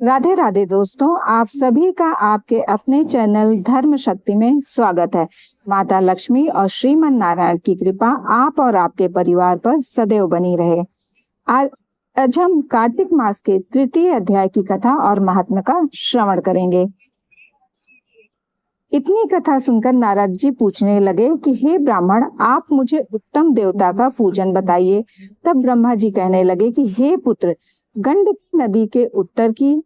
राधे राधे दोस्तों, आप सभी का आपके अपने चैनल धर्म शक्ति में स्वागत है। माता लक्ष्मी और श्रीमन नारायण की कृपा आप और आपके परिवार पर सदैव बनी रहे। आज हम कार्तिक मास के तृतीय अध्याय की कथा और महात्म्य का श्रवण करेंगे। इतनी कथा सुनकर नारद जी पूछने लगे कि हे ब्राह्मण, आप मुझे उत्तम देवता का पूजन बताइए। तब ब्रह्मा जी कहने लगे कि हे पुत्र, गंडकी नदी के उत्तर की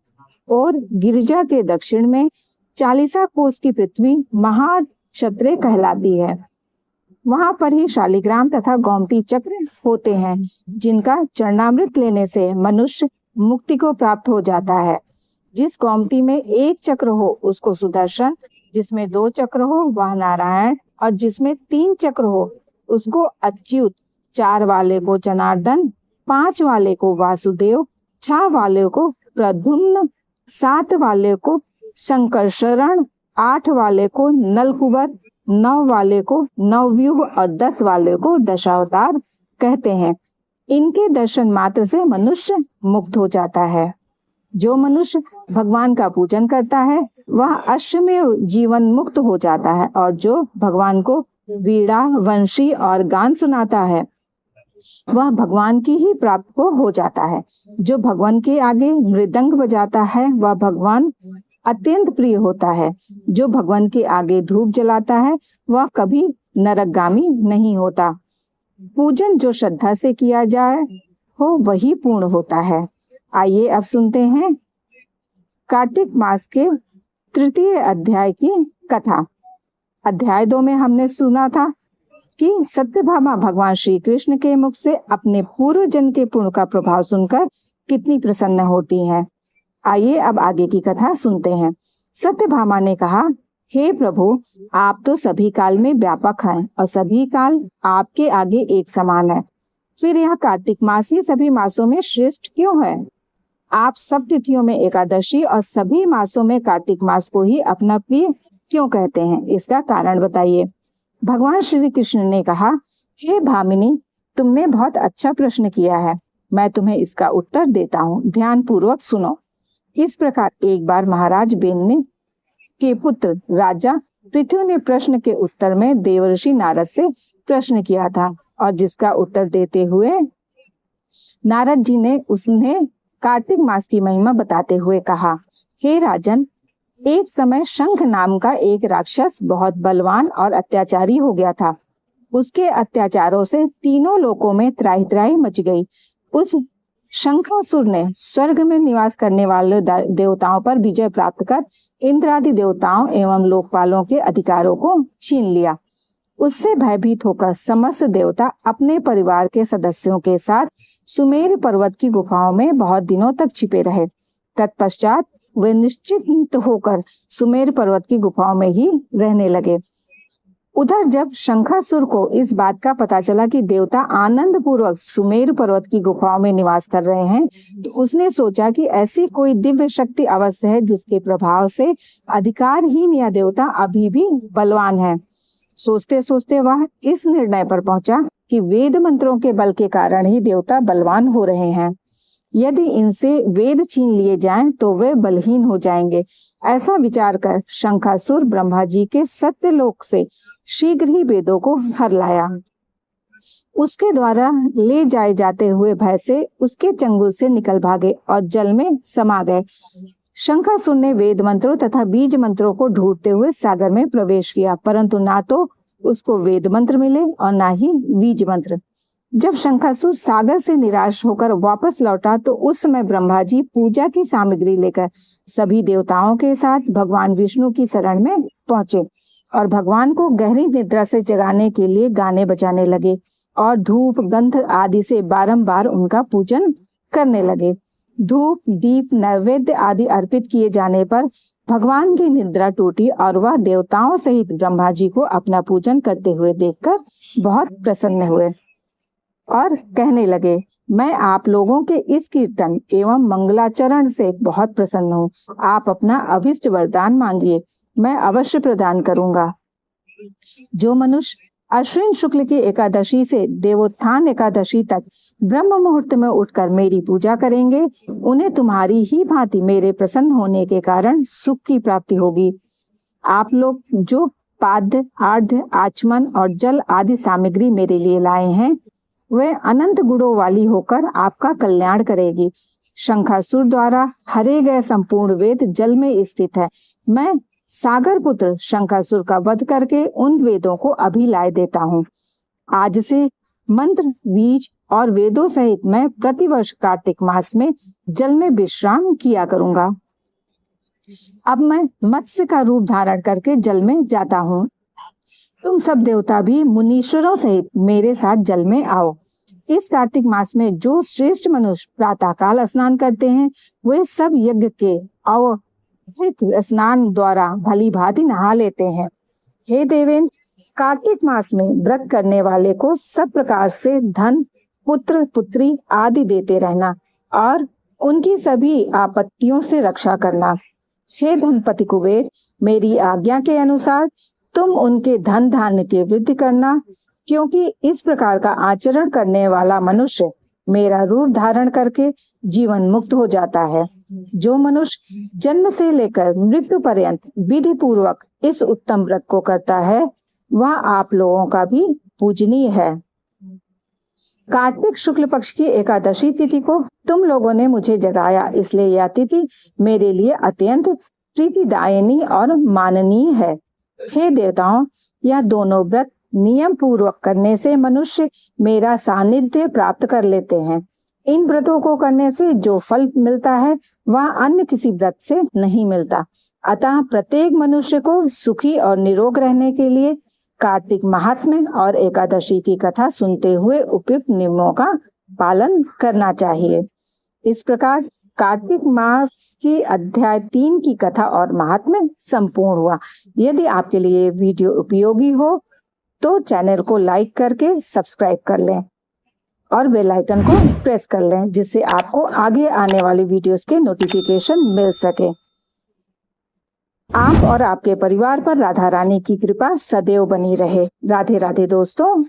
और गिरिजा के दक्षिण में 40 कोस की पृथ्वी महाक्षत्रे कहलाती है। वहां पर ही शालिग्राम तथा गोमती चक्र होते हैं, जिनका चरणामृत लेने से मनुष्य मुक्ति को प्राप्त हो जाता है। जिस गोमती में एक चक्र हो उसको सुदर्शन, जिसमें 2 चक्र हो वह नारायण, और जिसमें 3 चक्र हो उसको अच्युत, 4 वाले को जनार्दन, 5 वाले को वासुदेव, 6 वाले को प्रद्युम्न, 7 वाले को संकर्षण, 8 वाले को नलकुबर, 9 वाले को नवव्यूह और 10 वाले को दशावतार कहते हैं। इनके दर्शन मात्र से मनुष्य मुक्त हो जाता है। जो मनुष्य भगवान का पूजन करता है वह अश्वमेव जीवन मुक्त हो जाता है, और जो भगवान को वीणा, वंशी और गान सुनाता है वह भगवान की ही प्राप्त को हो जाता है। जो भगवान के आगे मृदंग बजाता है वह भगवान अत्यंत प्रिय होता है। जो भगवान के आगे धूप जलाता है वह कभी नरकगामी नहीं होता। पूजन जो श्रद्धा से किया जाए हो वही पूर्ण होता है। आइए अब सुनते हैं कार्तिक मास के तृतीय अध्याय की कथा। अध्याय 2 में हमने सुना था कि सत्यभामा भगवान श्री कृष्ण के मुख से अपने पूर्व जन्म के पुण्य का प्रभाव सुनकर कितनी प्रसन्न होती हैं। आइए अब आगे की कथा सुनते हैं। सत्यभामा ने कहा, हे प्रभु, आप तो सभी काल में व्यापक हैं और सभी काल आपके आगे एक समान है। फिर यह कार्तिक मास ही सभी मासों में श्रेष्ठ क्यों है? आप सब तिथियों में एकादशी और सभी मासों में कार्तिक मास को ही अपना प्रिय क्यों कहते हैं? इसका कारण बताइए। भगवान श्री कृष्ण ने कहा, हे भामिनी, तुमने बहुत अच्छा प्रश्न किया है। मैं तुम्हें इसका उत्तर देता हूँ, ध्यान पूर्वक सुनो। इस प्रकार एक बार महाराज बेन के पुत्र राजा पृथु ने प्रश्न के उत्तर में देवर्षि नारद से प्रश्न किया था, और जिसका उत्तर देते हुए नारद जी ने उन्हें कार्तिक मास की महिमा बताते हुए कहा, हे राजन, एक समय शंख नाम का एक राक्षस बहुत बलवान और अत्याचारी हो गया था। उसके अत्याचारों से तीनों लोकों में त्राहि त्राहि मच गई। उस शंखासुर ने स्वर्ग में निवास करने वाले देवताओं पर विजय प्राप्त कर इंद्रादि देवताओं एवं लोकपालों के अधिकारों को छीन लिया। उससे भयभीत होकर समस्त देवता अपने परिवार के सदस्यों के साथ सुमेर पर्वत की गुफाओं में बहुत दिनों तक छिपे रहे। तत्पश्चात वे निश्चिंत होकर सुमेर पर्वत की गुफाओं में ही रहने लगे। उधर जब शंखासुर को इस बात का पता चला कि देवता आनंद पूर्वक सुमेर पर्वत की गुफाओं में निवास कर रहे हैं, तो उसने सोचा कि ऐसी कोई दिव्य शक्ति अवश्य है जिसके प्रभाव से अधिकारहीन यह देवता अभी भी बलवान है। सोचते सोचते वह इस निर्णय पर पहुंचा कि वेद मंत्रों के बल के कारण ही देवता बलवान हो रहे हैं। यदि इनसे वेद छीन लिए जाएं तो वे बलहीन हो जाएंगे। ऐसा विचार कर शंखासुर ब्रह्मा जी के सत्यलोक से शीघ्र ही वेदों को हर लाया। उसके द्वारा ले जाए जाते हुए भय से उसके चंगुल से निकल भागे और जल में समा गए। शंखासुर ने वेद मंत्रों तथा बीज मंत्रों को ढूंढते हुए सागर में प्रवेश किया, परंतु ना तो उसको वेद मंत्र मिले और ना ही बीज मंत्र। जब शंखासुर सागर से निराश होकर वापस लौटा तो उस समय ब्रह्मा जी पूजा की सामग्री लेकर सभी देवताओं के साथ भगवान विष्णु की शरण में पहुंचे और भगवान को गहरी निद्रा से जगाने के लिए गाने बजाने लगे और धूप, गंध आदि से बारंबार उनका पूजन करने लगे। धूप, दीप, नैवेद्य आदि अर्पित किए जाने पर भगवान की निद्रा टूटी और वह देवताओं सहित ब्रह्मा जी को अपना पूजन करते हुए देखकर बहुत प्रसन्न हुए और कहने लगे, मैं आप लोगों के इस कीर्तन एवं मंगलाचरण से बहुत प्रसन्न हूँ। आप अपना अभिष्ट वरदान मांगिए, मैं अवश्य प्रदान करूंगा। जो मनुष्य अश्विन शुक्ल की एकादशी से देवोत्थान एकादशी तक ब्रह्म मुहूर्त में उठकर मेरी पूजा करेंगे, उन्हें तुम्हारी ही भांति मेरे प्रसन्न होने के कारण सुख की प्राप्ति होगी। आप लोग जो पाद्य, आर्ध्य, आचमन और जल आदि सामग्री मेरे लिए लाए हैं, वह अनंत गुणों वाली होकर आपका कल्याण करेगी। शंखासुर द्वारा हरे गए संपूर्ण वेद जल में स्थित है। मैं सागर पुत्र शंखासुर का वध करके उन वेदों को अभी लाए देता हूँ। आज से मंत्र, बीज और वेदों सहित मैं प्रतिवर्ष कार्तिक मास में जल में विश्राम किया करूंगा। अब मैं मत्स्य का रूप धारण करके जल में जाता हूँ। तुम सब देवता भी मुनीश्वरों सहित मेरे साथ जल में आओ। इस कार्तिक मास में जो श्रेष्ठ मनुष्य प्रातः काल स्नान करते हैं, वे सब यज्ञ के अवहित स्नान द्वारा भली भांति नहा लेते हैं। हे देवेंद्र, कार्तिक मास में व्रत करने वाले को सब प्रकार से धन, पुत्र, पुत्री आदि देते रहना और उनकी सभी आपत्तियों से रक्षा करना। हे धनपति कुबेर, मेरी आज्ञा के अनुसार तुम उनके धन धान्य की वृद्धि करना, क्योंकि इस प्रकार का आचरण करने वाला मनुष्य मेरा रूप धारण करके जीवन मुक्त हो जाता है। जो मनुष्य जन्म से लेकर मृत्यु पर्यंत विधि पूर्वक इस उत्तम व्रत को करता है, वह आप लोगों का भी पूजनीय है। कार्तिक शुक्ल पक्ष की एकादशी तिथि को तुम लोगों ने मुझे जगाया, इसलिए यह तिथि मेरे लिए अत्यंत प्रीतिदायिनी और माननीय है। हे देवताओं, यह दोनों व्रत नियम पूर्वक करने से मनुष्य मेरा सानिध्य प्राप्त कर लेते हैं। इन व्रतों को करने से जो फल मिलता है, वह अन्य किसी व्रत से नहीं मिलता। अतः प्रत्येक मनुष्य को सुखी और निरोग रहने के लिए कार्तिक महात्म्य और एकादशी की कथा सुनते हुए उपयुक्त नियमों का पालन करना चाहिए। इस प्रकार कार्तिक मास की अध्याय 3 की कथा और महात्म्य संपूर्ण हुआ। यदि आपके लिए वीडियो उपयोगी हो तो चैनल को लाइक करके सब्सक्राइब कर लें और बेल आइकन को प्रेस कर लें, जिससे आपको आगे आने वाली वीडियोस के नोटिफिकेशन मिल सके। आप और आपके परिवार पर राधा रानी की कृपा सदैव बनी रहे। राधे राधे दोस्तों।